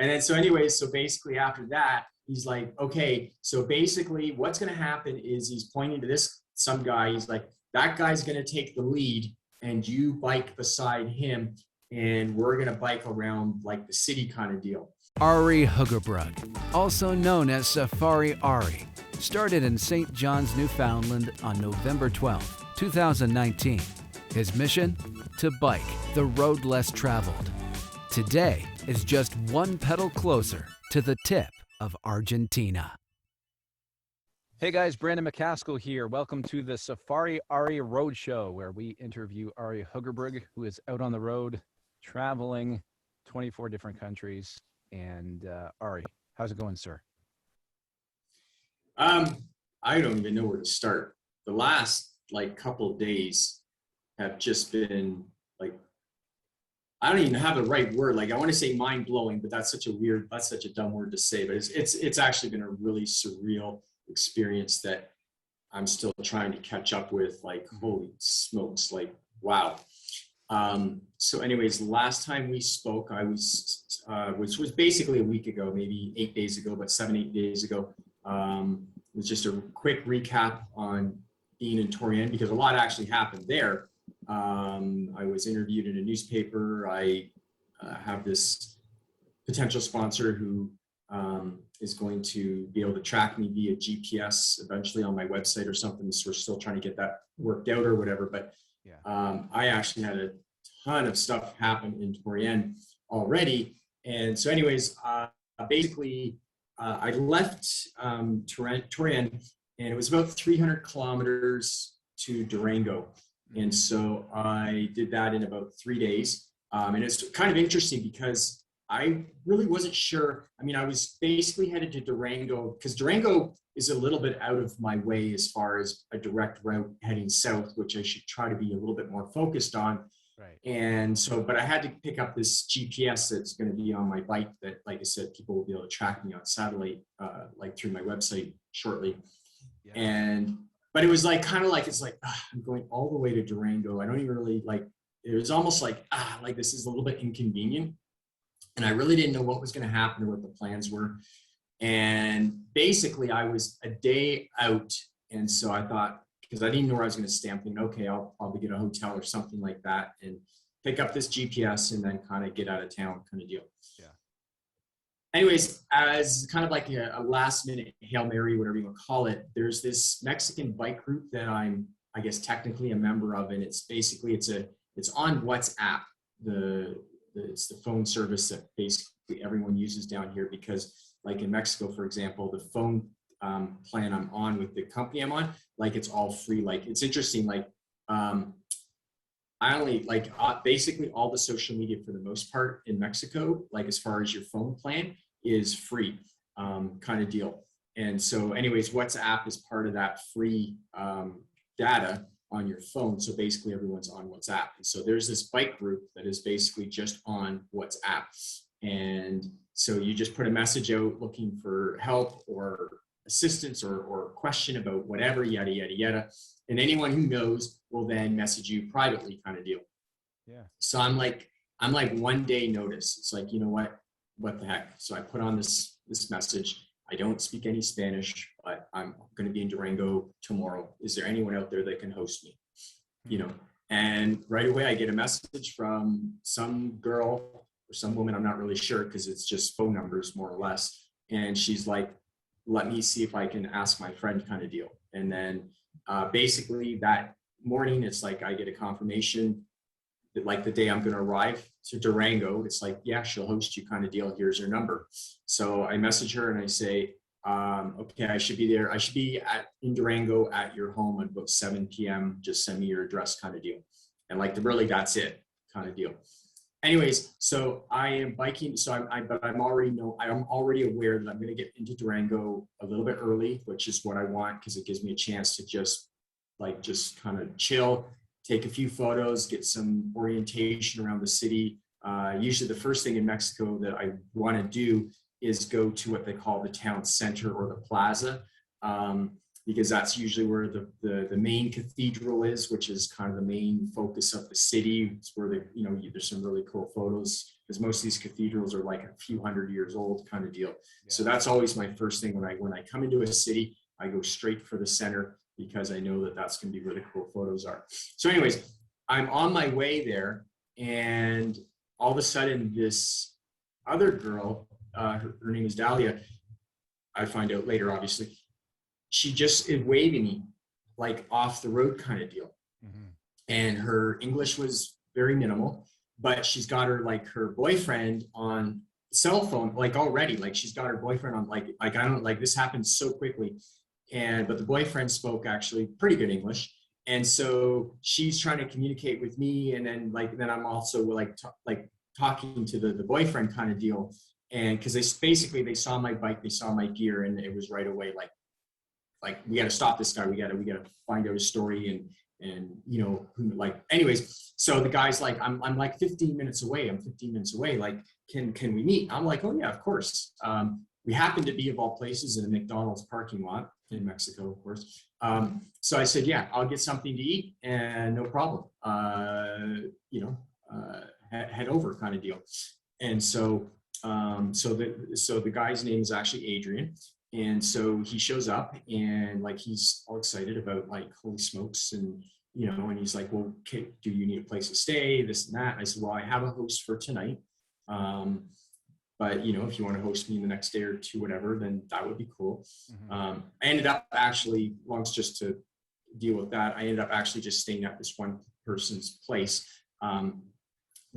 And then, so anyways, so basically after that, he's like, okay, so basically what's going to happen is he's pointing to some guy. He's like, that guy's going to take the lead and you bike beside him. And we're going to bike around like the city kind of deal. Arie Huggerbrug, also known as Safari Arie, started in St. John's, Newfoundland on November 12, 2019. His mission? To bike the road less traveled. Today is just one pedal closer to the tip of Argentina. Hey guys, Brandon McCaskill here. Welcome to the Safari Arie Road Show, where we interview Arie Huggerbrug, who is out on the road traveling 24 different countries. And Arie, how's it going, sir? I don't even know where to start. The last couple of days have just been I don't even have the right word. I want to say mind blowing, but that's such a dumb word to say. But it's actually been a really surreal experience that I'm still trying to catch up with. Holy smokes! Wow. So anyways, last time we spoke, I which was basically a week ago, maybe 8 days ago, but 7-8 days ago. It was just a quick recap on being in Torreon, because a lot actually happened there. I was interviewed in a newspaper. I have this potential sponsor who is going to be able to track me via GPS eventually on my website or something. So we're still trying to get that worked out or whatever. But I actually had a ton of stuff happen in Torreon already. And so anyways, basically I left Torreon, and it was about 300 kilometers to Durango. And so I did that in about 3 days. And it's kind of interesting because I really wasn't sure. I mean, I was basically headed to Durango because Durango is a little bit out of my way as far as a direct route heading south, which I should try to be a little bit more focused on. Right. And so, but I had to pick up this GPS that's going to be on my bike that, like I said, people will be able to track me on satellite, through my website shortly. Yeah. But it was I'm going all the way to Durango. I don't even really it was almost this is a little bit inconvenient. And I really didn't know what was going to happen or what the plans were. And basically I was a day out. And so I thought, because I didn't know where I was going to stay, I'm thinking, okay, I'll probably get a hotel or something like that and pick up this GPS and then kind of get out of town kind of deal. Yeah. Anyways, as kind of like a last minute Hail Mary, whatever you want to call it, there's this Mexican bike group that I'm, I guess, technically a member of. And it's basically, it's on WhatsApp. It's the phone service that basically everyone uses down here, because in Mexico, for example, the phone plan I'm on with the company I'm on, it's all free. It's interesting. I only basically all the social media for the most part in Mexico, as far as your phone plan, is free kind of deal. And so anyways, WhatsApp is part of that free data on your phone. So basically everyone's on WhatsApp. And so there's this bike group that is basically just on WhatsApp. And so you just put a message out looking for help or assistance or question about whatever, yada, yada, yada. And anyone who knows will then message you privately kind of deal. Yeah. So I'm like 1 day notice. It's you know what the heck? So I put on this message. I don't speak any Spanish, but I'm going to be in Durango tomorrow. Is there anyone out there that can host me? And right away I get a message from some girl or some woman, I'm not really sure because it's just phone numbers more or less. And she's like, let me see if I can ask my friend kind of deal. And then basically that morning, it's I get a confirmation that the day I'm going to arrive to Durango, it's yeah, she'll host you kind of deal. Here's her number. So I message her and I say, okay, I should be there. I should be in Durango at your home at about 7 p.m. Just send me your address kind of deal. And really, that's it kind of deal. Anyways, so I am biking. So I'm already aware that I'm going to get into Durango a little bit early, which is what I want, because it gives me a chance to just kind of chill, take a few photos, get some orientation around the city. Usually the first thing in Mexico that I want to do is go to what they call the town center or the plaza, because that's usually where the main cathedral is, which is kind of the main focus of the city. It's where there's some really cool photos because most of these cathedrals are like a few hundred years old kind of deal. So that's always my first thing when I come into a city. I go straight for the center because I know that that's going to be where the cool photos are. So anyways, I'm on my way there, and all of a sudden this other girl, her name is Dahlia, I find out later, obviously, she just is waving me like off the road kind of deal. And her English was very minimal, but she's got her boyfriend on cell phone, like already, like she's got her boyfriend on, like I don't, like this happened so quickly. But the boyfriend spoke actually pretty good English. And so she's trying to communicate with me. And then I'm also talking to the boyfriend kind of deal. And cause they saw my bike, they saw my gear, and it was right away, like we got to stop this guy. We got to find out his story and anyways, so the guy's like, I'm like 15 minutes away. I'm 15 minutes away. Like, can we meet? I'm like, oh yeah, of course. We happen to be, of all places, in a McDonald's parking lot in Mexico, of course. So I said, yeah, I'll get something to eat and no problem. Head over kind of deal. And so, so the guy's name is actually Adrian. And so he shows up, and like, he's all excited about, like, holy smokes. And, and he's like, well, okay, do you need a place to stay? This and that. And I said, well, I have a host for tonight. But if you want to host me the next day or two, whatever, then that would be cool. I ended up actually, just to deal with that, I ended up actually just staying at this one person's place. But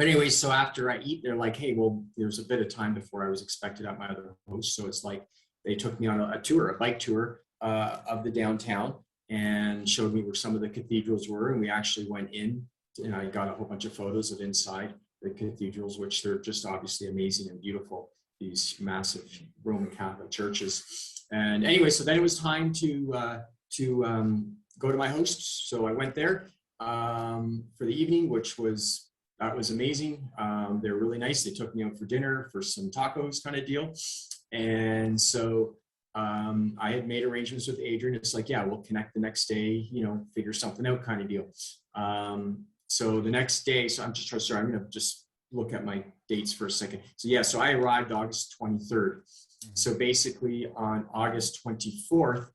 anyways, so after I eat, they're like, hey, well, there's a bit of time before I was expected at my other host. So it's like, they took me on a bike tour of the downtown, and showed me where some of the cathedrals were. And we actually went in, and I got a whole bunch of photos of inside the cathedrals, which they're just obviously amazing and beautiful, these massive Roman Catholic churches. And anyway, so then it was time to go to my host. So I went there for the evening, that was amazing. They were really nice. They took me out for dinner for some tacos kind of deal. And so I had made arrangements with Adrian. It's like, yeah, we'll connect the next day, figure something out kind of deal. So the next day, so I'm going to just look at my dates for a second. So yeah, so I arrived August 23rd. So basically on August 24th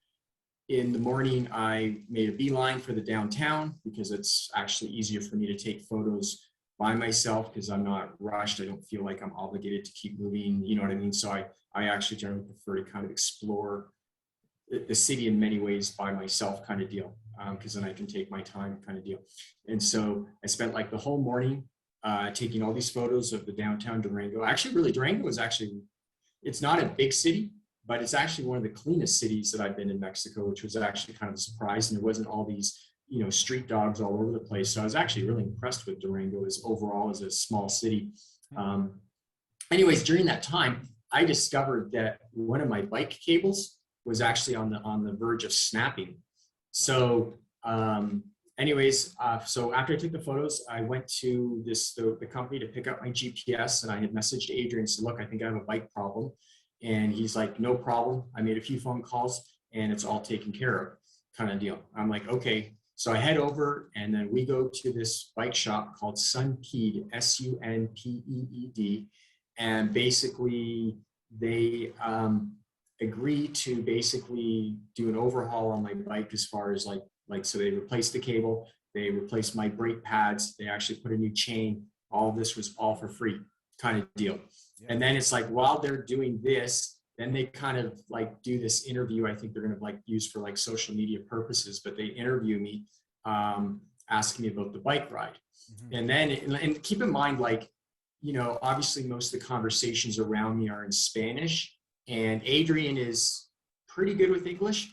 in the morning, I made a beeline for the downtown, because it's actually easier for me to take photos by myself, because I'm not rushed. I don't feel like I'm obligated to keep moving. You know what I mean? So I actually generally prefer to kind of explore the city in many ways by myself kind of deal, because then I can take my time kind of deal. And so I spent like the whole morning taking all these photos of the downtown Durango. Actually, really, Durango is actually, it's not a big city, but it's actually one of the cleanest cities that I've been in Mexico, which was actually kind of a surprise. And there wasn't all these, street dogs all over the place. So I was actually really impressed with Durango overall as a small city. Anyways, during that time, I discovered that one of my bike cables was actually on the verge of snapping. So so after I took the photos, I went to the company to pick up my GPS, and I had messaged Adrian and said, look, I think I have a bike problem. And he's like, no problem. I made a few phone calls, and it's all taken care of kind of deal. I'm like, okay. So I head over, and then we go to this bike shop called Sunpeed, Sunpeed. And basically they agree to basically do an overhaul on my bike, as far as so they replaced the cable, they replaced my brake pads, they actually put a new chain. All of this was all for free kind of deal. Yeah. And then it's like, while they're doing this, then they kind of like do this interview. I think they're going to like use for like social media purposes, but they interview me, asking me about the bike ride. And then, and keep in mind, like, obviously most of the conversations around me are in Spanish, and Adrian is pretty good with English.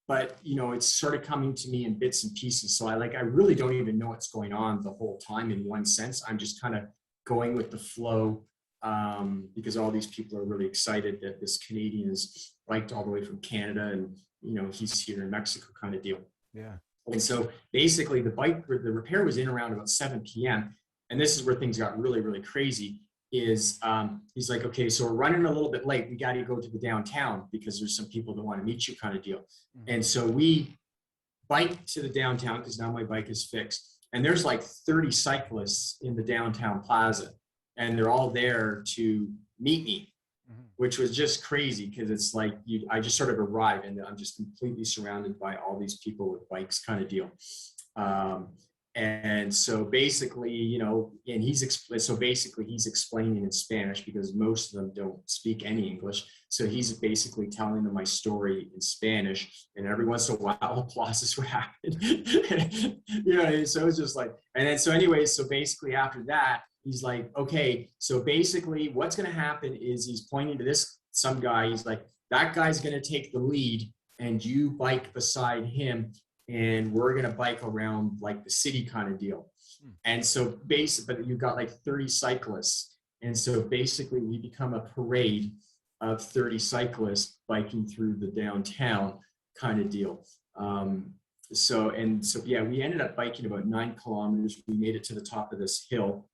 But it's sort of coming to me in bits and pieces. So I really don't even know what's going on the whole time in one sense. I'm just kind of going with the flow, because all these people are really excited that this Canadian is biked all the way from Canada, and he's here in Mexico kind of deal. Yeah. And so basically the repair was in around about 7 p.m. And this is where things got really, really crazy. He's like, okay, so we're running a little bit late. We got to go to the downtown because there's some people that want to meet you kind of deal. And so we bike to the downtown, because now my bike is fixed. And there's like 30 cyclists in the downtown plaza. and they're all there to meet me, which was just crazy because it's like I just sort of arrive and I'm just completely surrounded by all these people with bikes kind of deal. And so basically, you know, and he's explaining in Spanish because most of them don't speak any English. So he's basically telling them my story in Spanish, and every once in a while, applause would happen. You know, so it's just like, and then so anyways, so basically after that, he's like, okay, so basically what's going to happen is he's pointing to some guy. He's like, that guy's going to take the lead, and you bike beside him. And we're going to bike around like the city kind of deal. And so but you've got like 30 cyclists. And so basically we become a parade of 30 cyclists biking through the downtown kind of deal. So yeah, we ended up biking about 9 kilometers. We made it to the top of this hill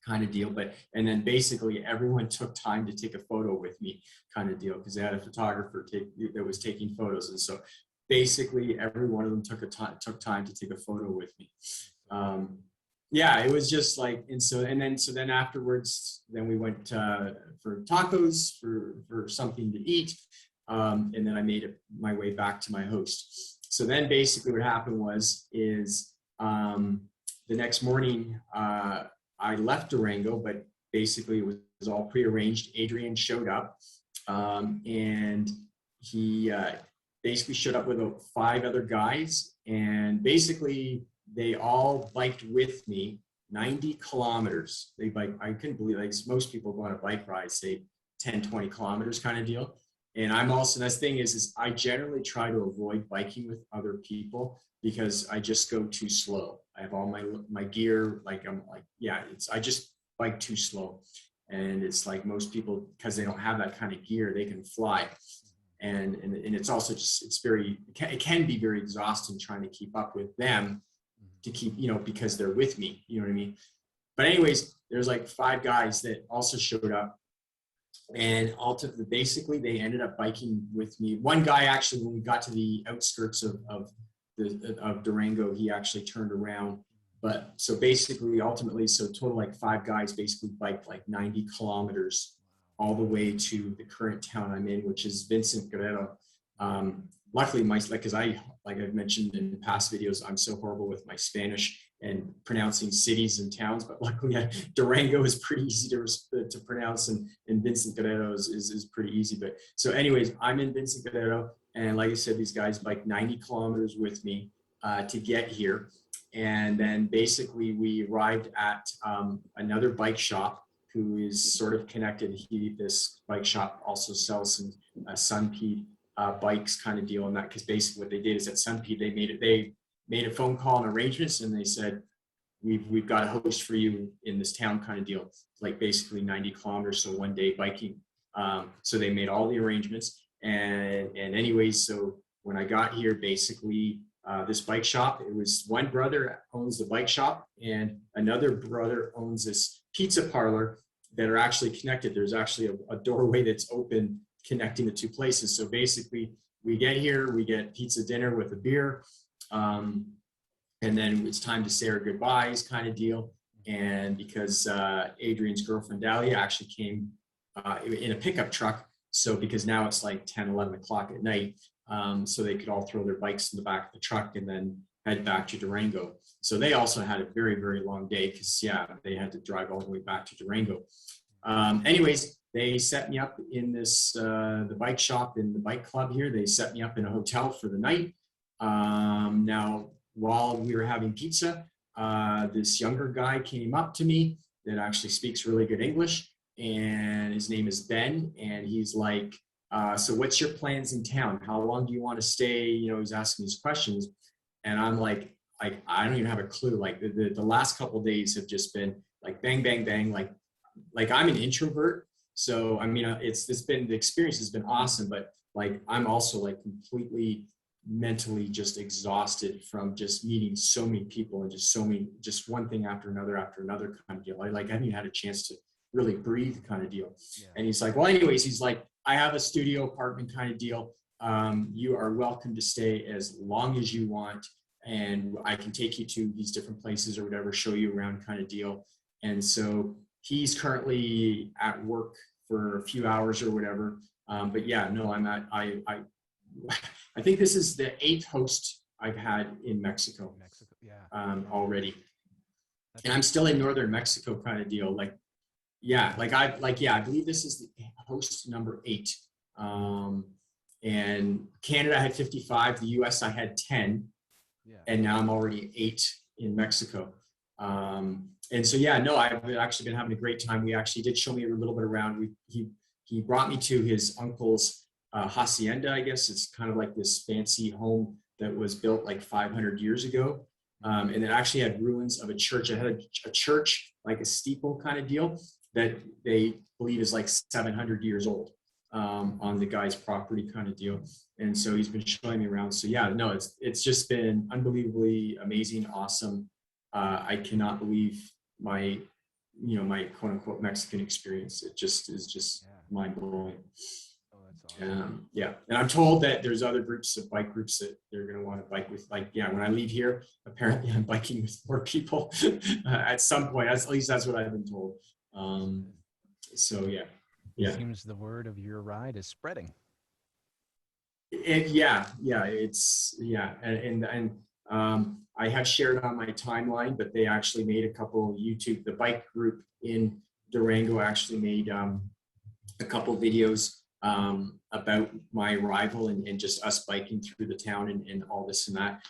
kind of deal. And then basically everyone took time to take a photo with me kind of deal, because they had a photographer that was taking photos. And so basically every one of them took time to take a photo with me. Yeah, it was just like, so then afterwards, then we went for tacos for something to eat. And then I made my way back to my host. So then basically what happened is the next morning, I left Durango, but basically it was all prearranged. Adrian showed up, and he basically showed up with 5 other guys, and basically they all biked with me 90 kilometers. They bike, I couldn't believe, like most people go on a bike ride, say 10, 20 kilometers kind of deal. And I'm also, that's the thing is I generally try to avoid biking with other people because I just go too slow. I have all my gear, like I just bike too slow. And it's like most people, because they don't have that kind of gear, they can fly. And it's also just, it can be very exhausting trying to keep up with them to keep, you know, because they're with me, you know what I mean? But anyways, there's like 5 guys that also showed up, and ultimately, basically they ended up biking with me. One guy actually, when we got to the outskirts of Durango, he actually turned around. But so basically, ultimately, so total like 5 guys basically biked like 90 kilometers all the way to the current town I'm in, which is Vincent Guerrero. Luckily, because like I've mentioned in past videos, I'm so horrible with my Spanish and pronouncing cities and towns, but luckily Durango is pretty easy to pronounce, and Vincent Guerrero is pretty easy. But so anyways, I'm in Vincent Guerrero, and like I said, these guys biked 90 kilometers with me to get here. And then basically we arrived at another bike shop who is sort of connected. This bike shop also sells some Sunpede bikes kind of deal, and that, because basically what they did is at Sunpede they made a phone call and arrangements, and they said we've got a host for you in this town kind of deal, like basically 90 kilometers, so 1 day biking. So they made all the arrangements, and anyways, so when I got here, basically this bike shop, it was one brother owns the bike shop and another brother owns this pizza parlor that are actually connected. There's actually a doorway that's open connecting the 2 places. So basically we get here, we get pizza dinner with a beer, and then it's time to say our goodbyes kind of deal. And because Adrian's girlfriend Dahlia actually came in a pickup truck, so because now it's like 10, 11 o'clock at night, so they could all throw their bikes in the back of the truck and then head back to Durango. So they also had a very, very long day because, yeah, they had to drive all the way back to Durango. Anyways, they set me up in the bike shop in the bike club here. They set me up in a hotel for the night. Now, while we were having pizza, this younger guy came up to me that actually speaks really good English, and his name is Ben, and he's like, so what's your plans in town? How long do you want to stay? You know, he's asking these questions, and I'm like I don't even have a clue. Like the last couple of days have just been like bang, bang, bang. Like I'm an introvert, so I mean, the experience has been awesome, but like I'm also like completely mentally just exhausted from just meeting so many people and just one thing after another kind of deal. I haven't even had a chance to really breathe kind of deal. Yeah. And he's like, well, anyways, he's like, I have a studio apartment kind of deal. You are welcome to stay as long as you want, and I can take you to these different places or whatever, show you around kind of deal. And so he's currently at work for a few hours or whatever. But yeah, no, I think this is the 8th host I've had in Mexico. Yeah. Already. And I'm still in northern Mexico kind of deal. Like, yeah, I believe this is the host number 8. And Canada had 55, the US I had 10, Yeah. and now I'm already 8 in Mexico. And so, yeah, no, I've actually been having a great time. We actually did show me a little bit around. He brought me to his uncle's hacienda, I guess. It's kind of like this fancy home that was built like 500 years ago. And it actually had ruins of a church. It had a church, like a steeple kind of deal, that they believe is like 700 years old, on the guy's property kind of deal. And so he's been showing me around. So yeah, no, it's just been unbelievably amazing, awesome. I cannot believe my quote unquote Mexican experience. It just is just mind blowing. Oh, that's awesome. Yeah, and I'm told that there's other groups of bike groups that they're going to want to bike with. Like, yeah, when I leave here, apparently I'm biking with more people at some point. At least that's what I've been told. So yeah. It seems the word of your ride is spreading. And I have shared on my timeline, but they actually made a couple YouTube. The bike group in Durango actually made a couple videos about my arrival and just us biking through the town and all this and that.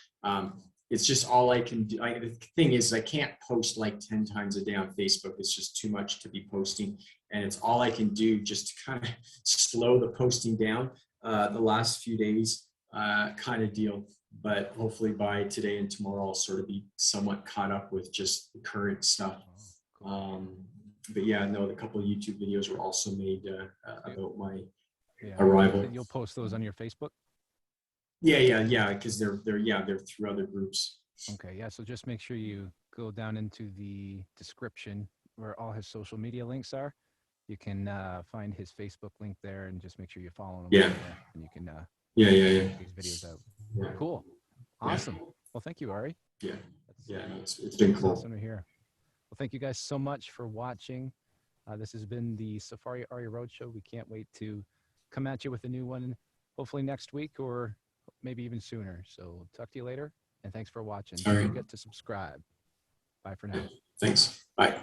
It's just all I can do. The thing is, I can't post like 10 times a day on Facebook. It's just too much to be posting. And it's all I can do just to kind of slow the posting down the last few days kind of deal. But hopefully by today and tomorrow, I'll sort of be somewhat caught up with just the current stuff. But yeah, no, a couple of YouTube videos were also made about my arrival. You'll post those on your Facebook? Yeah, because they're through other groups. Okay, yeah, so just make sure you go down into the description where all his social media links are. You can find his Facebook link there and just make sure you follow him. Yeah. And you can check these videos out. Yeah. Cool. Awesome. Well, thank you, Ari. Yeah. It's been cool. Awesome to hear. Well, thank you guys so much for watching. This has been the Safari Arie Road Show. We can't wait to come at you with a new one, hopefully next week or maybe even sooner. So talk to you later, and thanks for watching. Don't forget to subscribe. Bye for now. Thanks. Bye.